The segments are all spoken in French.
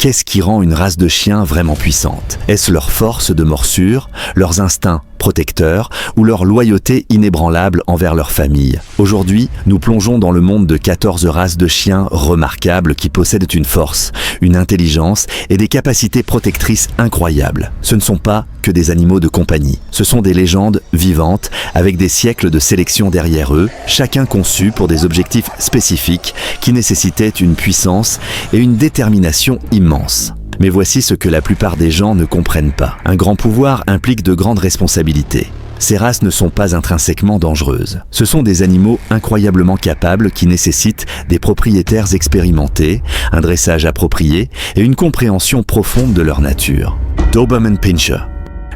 Qu'est-ce qui rend une race de chiens vraiment puissante? Est-ce leur force de morsure, leurs instincts protecteurs ou leur loyauté inébranlable envers leur famille? Aujourd'hui, nous plongeons dans le monde de 14 races de chiens remarquables qui possèdent une force, une intelligence et des capacités protectrices incroyables. Ce ne sont pas que des animaux de compagnie, ce sont des légendes vivantes avec des siècles de sélection derrière eux, chacun conçu pour des objectifs spécifiques qui nécessitaient une puissance et une détermination immense. Mais voici ce que la plupart des gens ne comprennent pas. Un grand pouvoir implique de grandes responsabilités. Ces races ne sont pas intrinsèquement dangereuses. Ce sont des animaux incroyablement capables qui nécessitent des propriétaires expérimentés, un dressage approprié et une compréhension profonde de leur nature. Doberman Pinscher.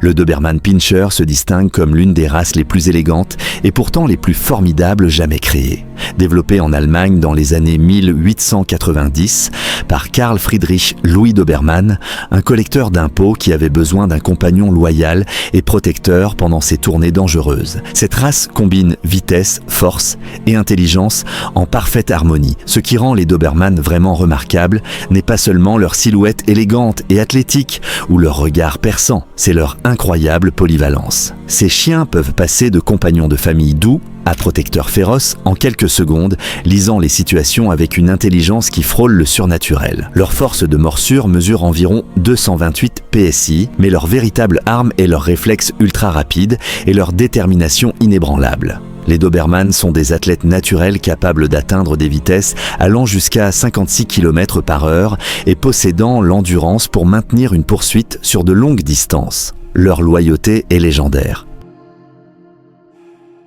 Le Doberman Pinscher se distingue comme l'une des races les plus élégantes et pourtant les plus formidables jamais créées. Développé en Allemagne dans les années 1890 par Karl Friedrich Louis Dobermann, un collecteur d'impôts qui avait besoin d'un compagnon loyal et protecteur pendant ses tournées dangereuses. Cette race combine vitesse, force et intelligence en parfaite harmonie. Ce qui rend les Dobermann vraiment remarquables n'est pas seulement leur silhouette élégante et athlétique ou leur regard perçant, c'est leur incroyable polyvalence. Ces chiens peuvent passer de compagnons de famille doux à protecteurs féroces en quelques secondes, lisant les situations avec une intelligence qui frôle le surnaturel. Leur force de morsure mesure environ 228 PSI, mais leur véritable arme est leur réflexe ultra rapide et leur détermination inébranlable. Les Dobermann sont des athlètes naturels capables d'atteindre des vitesses allant jusqu'à 56 km/h et possédant l'endurance pour maintenir une poursuite sur de longues distances. Leur loyauté est légendaire.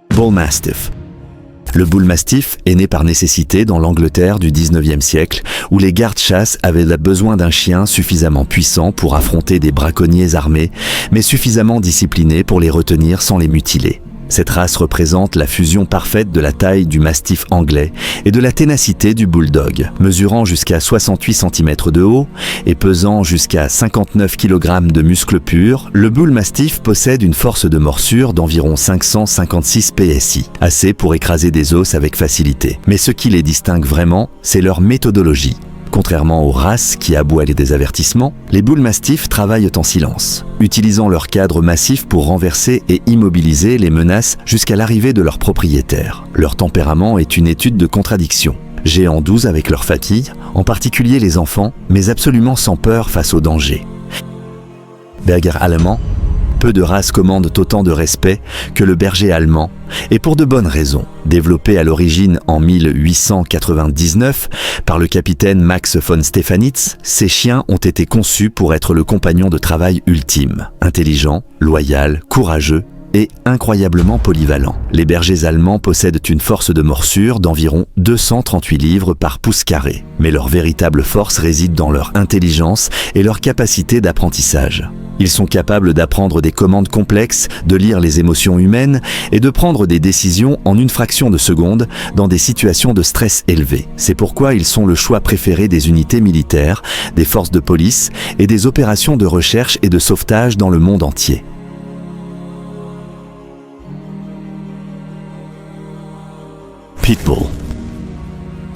Bull Mastiff. Le Bull Mastiff est né par nécessité dans l'Angleterre du 19e siècle, où les gardes-chasse avaient besoin d'un chien suffisamment puissant pour affronter des braconniers armés, mais suffisamment discipliné pour les retenir sans les mutiler. Cette race représente la fusion parfaite de la taille du mastif anglais et de la ténacité du bulldog. Mesurant jusqu'à 68 cm de haut et pesant jusqu'à 59 kg de muscles purs, le bull mastiff possède une force de morsure d'environ 556 PSI, assez pour écraser des os avec facilité. Mais ce qui les distingue vraiment, c'est leur méthodologie. Contrairement aux races qui aboient des avertissements, les Bull Mastiff travaillent en silence, utilisant leur cadre massif pour renverser et immobiliser les menaces jusqu'à l'arrivée de leur propriétaire. Leur tempérament est une étude de contradiction. Géants doux avec leur famille, en particulier les enfants, mais absolument sans peur face au danger. Berger allemand. Peu de races commandent autant de respect que le berger allemand, et pour de bonnes raisons. Développé à l'origine en 1899 par le capitaine Max von Stephanitz, ces chiens ont été conçus pour être le compagnon de travail ultime, intelligent, loyal, courageux et incroyablement polyvalent. Les bergers allemands possèdent une force de morsure d'environ 238 livres par pouce carré, mais leur véritable force réside dans leur intelligence et leur capacité d'apprentissage. Ils sont capables d'apprendre des commandes complexes, de lire les émotions humaines et de prendre des décisions en une fraction de seconde dans des situations de stress élevé. C'est pourquoi ils sont le choix préféré des unités militaires, des forces de police et des opérations de recherche et de sauvetage dans le monde entier. Pitbull.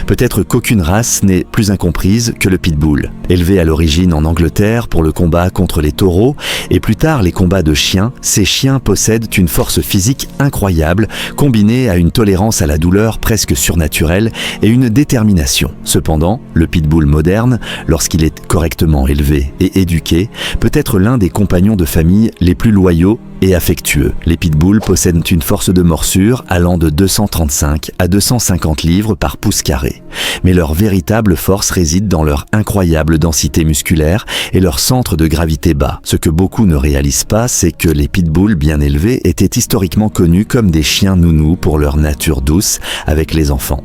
Peut-être qu'aucune race n'est plus incomprise que le pitbull. Élevé à l'origine en Angleterre pour le combat contre les taureaux et plus tard les combats de chiens, ces chiens possèdent une force physique incroyable combinée à une tolérance à la douleur presque surnaturelle et une détermination. Cependant, le pitbull moderne, lorsqu'il est correctement élevé et éduqué, peut être l'un des compagnons de famille les plus loyaux et affectueux. Les pitbulls possèdent une force de morsure allant de 235 à 250 livres par pouce carré. Mais leur véritable force réside dans leur incroyable densité musculaire et leur centre de gravité bas. Ce que beaucoup ne réalisent pas, c'est que les pitbulls bien élevés étaient historiquement connus comme des chiens nounous pour leur nature douce avec les enfants.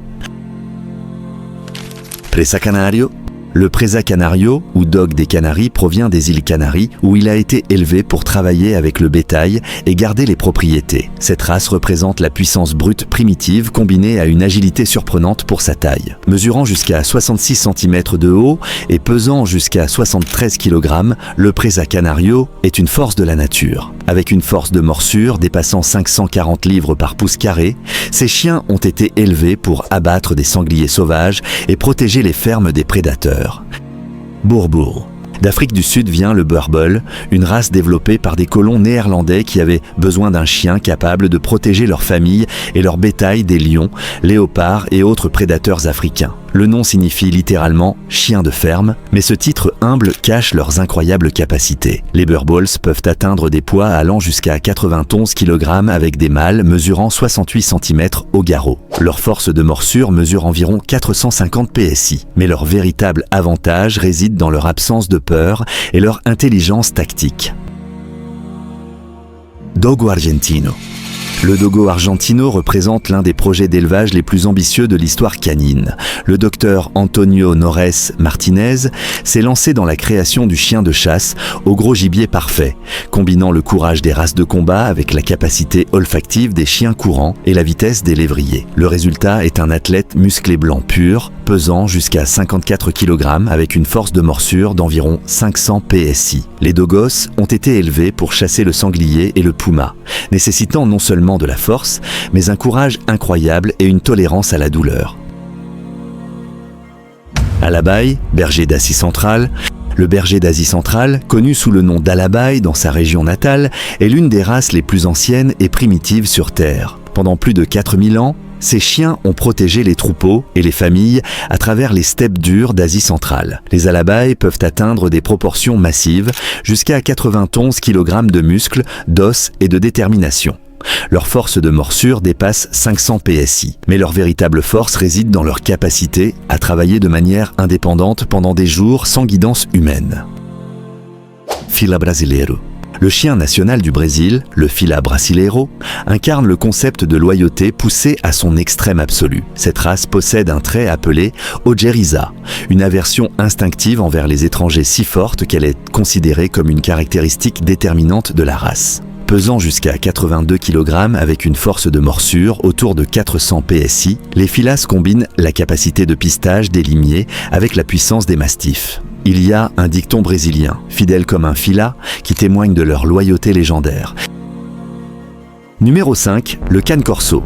Presa Canario. Le Presa Canario, ou dog des Canaries, provient des îles Canaries, où il a été élevé pour travailler avec le bétail et garder les propriétés. Cette race représente la puissance brute primitive combinée à une agilité surprenante pour sa taille. Mesurant jusqu'à 66 cm de haut et pesant jusqu'à 73 kg, le Presa Canario est une force de la nature. Avec une force de morsure dépassant 540 livres par pouce carré, ces chiens ont été élevés pour abattre des sangliers sauvages et protéger les fermes des prédateurs. Boerboel. D'Afrique du Sud vient le Boerboel, une race développée par des colons néerlandais qui avaient besoin d'un chien capable de protéger leur famille et leur bétail des lions, léopards et autres prédateurs africains. Le nom signifie littéralement « chien de ferme », mais ce titre humble cache leurs incroyables capacités. Les Boerboels peuvent atteindre des poids allant jusqu'à 91 kg avec des mâles mesurant 68 cm au garrot. Leur force de morsure mesure environ 450 PSI, mais leur véritable avantage réside dans leur absence de peur et leur intelligence tactique. Dogo Argentino. Le Dogo Argentino représente l'un des projets d'élevage les plus ambitieux de l'histoire canine. Le docteur Antonio Nores Martinez s'est lancé dans la création du chien de chasse au gros gibier parfait, combinant le courage des races de combat avec la capacité olfactive des chiens courants et la vitesse des lévriers. Le résultat est un athlète musclé blanc pur, pesant jusqu'à 54 kg avec une force de morsure d'environ 500 PSI. Les dogos ont été élevés pour chasser le sanglier et le puma, nécessitant non seulement de la force, mais un courage incroyable et une tolérance à la douleur. Alabai, berger d'Asie centrale. Le berger d'Asie centrale, connu sous le nom d'Alabai dans sa région natale, est l'une des races les plus anciennes et primitives sur Terre. Pendant plus de 4000 ans, ces chiens ont protégé les troupeaux et les familles à travers les steppes dures d'Asie centrale. Les Alabai peuvent atteindre des proportions massives, jusqu'à 91 kg de muscles, d'os et de détermination. Leur force de morsure dépasse 500 PSI, mais leur véritable force réside dans leur capacité à travailler de manière indépendante pendant des jours sans guidance humaine. Fila Brasileiro. Le chien national du Brésil, le Fila Brasileiro, incarne le concept de loyauté poussé à son extrême absolu. Cette race possède un trait appelé ojeriza, une aversion instinctive envers les étrangers si forte qu'elle est considérée comme une caractéristique déterminante de la race. Pesant jusqu'à 82 kg avec une force de morsure autour de 400 PSI, les filas combinent la capacité de pistage des limiers avec la puissance des mastifs. Il y a un dicton brésilien, fidèle comme un fila, qui témoigne de leur loyauté légendaire. Numéro 5, le cane corso.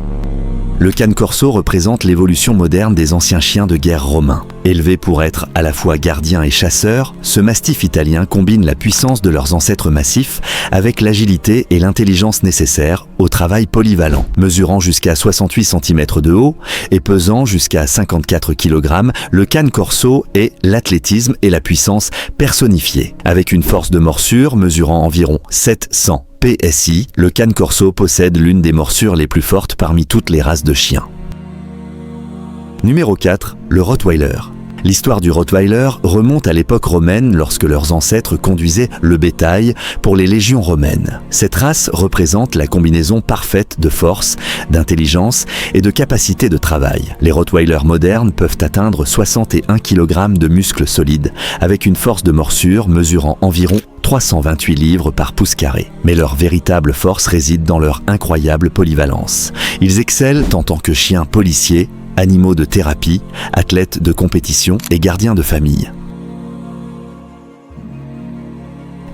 Le cane corso représente l'évolution moderne des anciens chiens de guerre romains. Élevé pour être à la fois gardien et chasseur, ce mastif italien combine la puissance de leurs ancêtres massifs avec l'agilité et l'intelligence nécessaires au travail polyvalent. Mesurant jusqu'à 68 cm de haut et pesant jusqu'à 54 kg, le cane corso est l'athlétisme et la puissance personnifiée. Avec une force de morsure mesurant environ 700 PSI, le cane corso possède l'une des morsures les plus fortes parmi toutes les races de chiens. Numéro 4, le Rottweiler. L'histoire du Rottweiler remonte à l'époque romaine lorsque leurs ancêtres conduisaient le bétail pour les légions romaines. Cette race représente la combinaison parfaite de force, d'intelligence et de capacité de travail. Les Rottweilers modernes peuvent atteindre 61 kg de muscles solides, avec une force de morsure mesurant environ 328 livres par pouce carré. Mais leur véritable force réside dans leur incroyable polyvalence. Ils excellent en tant que chiens policiers, animaux de thérapie, athlètes de compétition et gardiens de famille.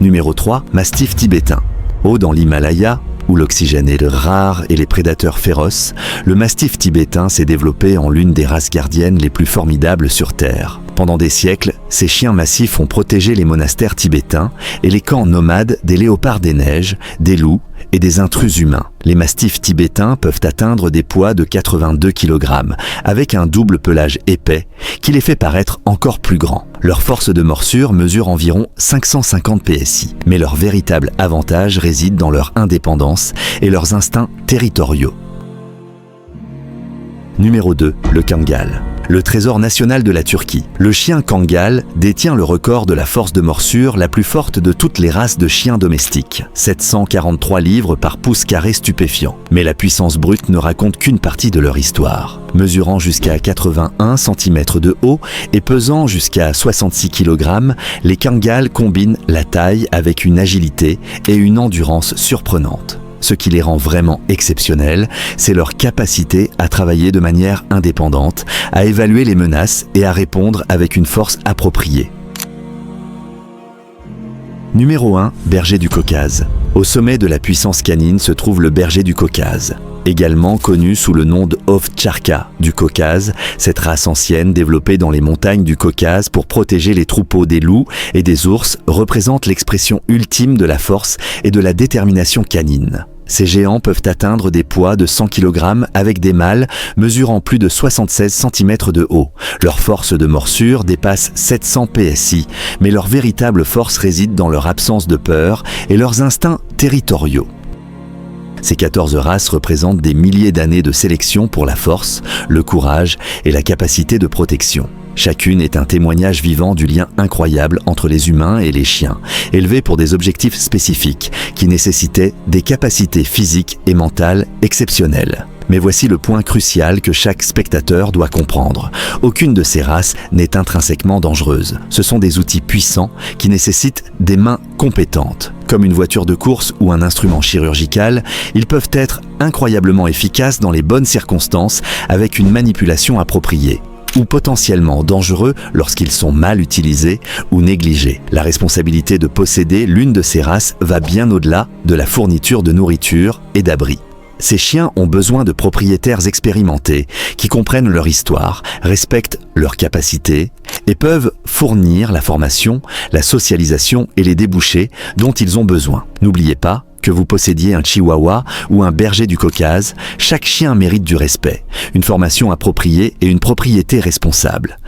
Numéro 3, mastif tibétain. Haut dans l'Himalaya, où l'oxygène est rare et les prédateurs féroces, le mastif tibétain s'est développé en l'une des races gardiennes les plus formidables sur Terre. Pendant des siècles, ces chiens massifs ont protégé les monastères tibétains et les camps nomades des léopards des neiges, des loups et des intrus humains. Les mastifs tibétains peuvent atteindre des poids de 82 kg, avec un double pelage épais qui les fait paraître encore plus grands. Leur force de morsure mesure environ 550 PSI, mais leur véritable avantage réside dans leur indépendance et leurs instincts territoriaux. Numéro 2, le Kangal. Le trésor national de la Turquie. Le chien Kangal détient le record de la force de morsure la plus forte de toutes les races de chiens domestiques. 743 livres par pouce carré stupéfiant. Mais la puissance brute ne raconte qu'une partie de leur histoire. Mesurant jusqu'à 81 cm de haut et pesant jusqu'à 66 kg, les Kangal combinent la taille avec une agilité et une endurance surprenantes. Ce qui les rend vraiment exceptionnels, c'est leur capacité à travailler de manière indépendante, à évaluer les menaces et à répondre avec une force appropriée. Numéro 1, berger du Caucase. Au sommet de la puissance canine se trouve le berger du Caucase. Également connue sous le nom de Ovtcharka du Caucase, cette race ancienne développée dans les montagnes du Caucase pour protéger les troupeaux des loups et des ours représente l'expression ultime de la force et de la détermination canine. Ces géants peuvent atteindre des poids de 100 kg avec des mâles mesurant plus de 76 cm de haut. Leur force de morsure dépasse 700 PSI, mais leur véritable force réside dans leur absence de peur et leurs instincts territoriaux. Ces 14 races représentent des milliers d'années de sélection pour la force, le courage et la capacité de protection. Chacune est un témoignage vivant du lien incroyable entre les humains et les chiens, élevés pour des objectifs spécifiques qui nécessitaient des capacités physiques et mentales exceptionnelles. Mais voici le point crucial que chaque spectateur doit comprendre. Aucune de ces races n'est intrinsèquement dangereuse. Ce sont des outils puissants qui nécessitent des mains compétentes. Comme une voiture de course ou un instrument chirurgical, ils peuvent être incroyablement efficaces dans les bonnes circonstances avec une manipulation appropriée, ou potentiellement dangereux lorsqu'ils sont mal utilisés ou négligés. La responsabilité de posséder l'une de ces races va bien au-delà de la fourniture de nourriture et d'abri. Ces chiens ont besoin de propriétaires expérimentés qui comprennent leur histoire, respectent leurs capacités et peuvent fournir la formation, la socialisation et les débouchés dont ils ont besoin. N'oubliez pas que vous possédiez un chihuahua ou un berger du Caucase, chaque chien mérite du respect, une formation appropriée et une propriété responsable.